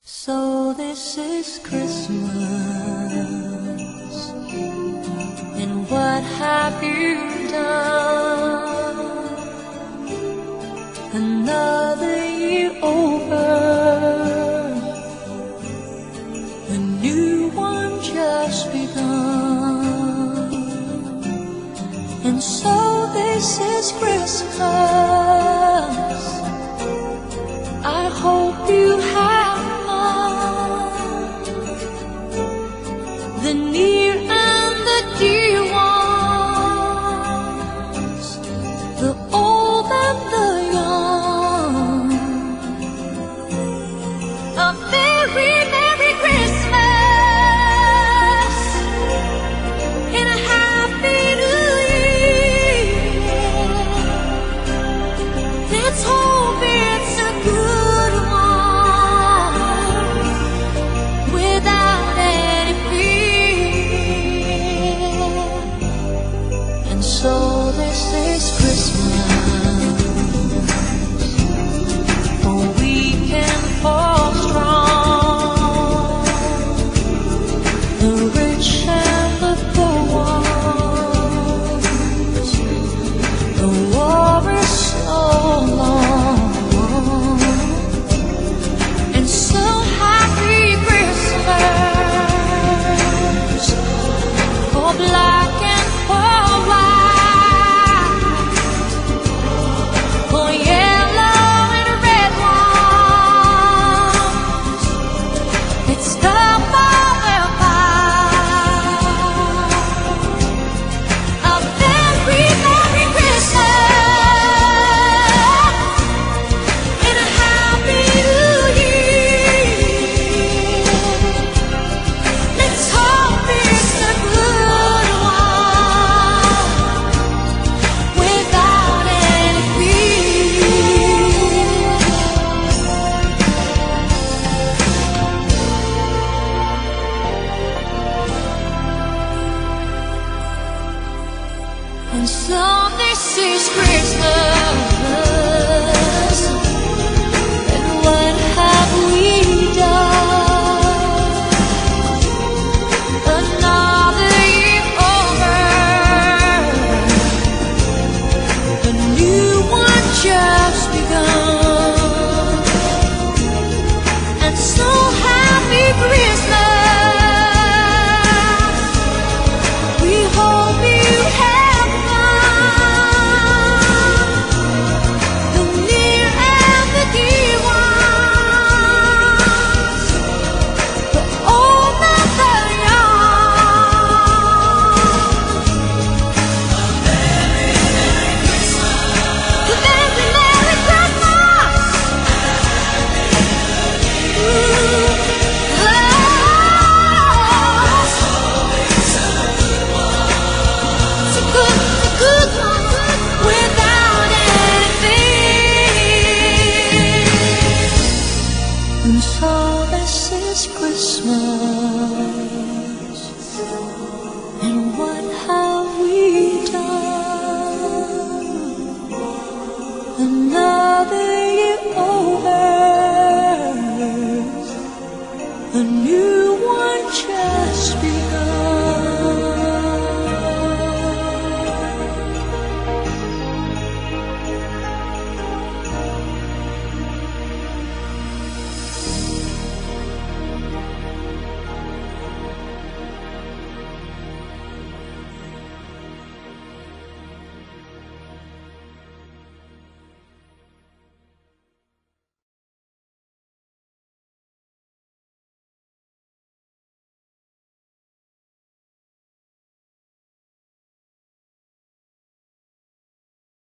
So this is Christmas, and what have you done? Another year over, a new one just begun. And so this is Christmas. I hope you have the near and the dear ones, the old and the young. A very Merry Christmas and a Happy New Year. Let's hope it's a good one without any fear. And so this is Christmas, for we can fall strong, the rich and the poor ones. The war is so long, and so Happy Christmas for black and for white, for yellow and red ones. It's come over a very Merry Christmas and a Happy New Year. Let's hope it's a good one without any fear. And so this is Christmas, and what have we done? Another year over, a new one just begun. And so Happy Christmas, we hope you have fun, the near and the dear ones, the old and the young. The very Merry Christmas. It's a good one without anything. And so this is Christmas, and what have we done?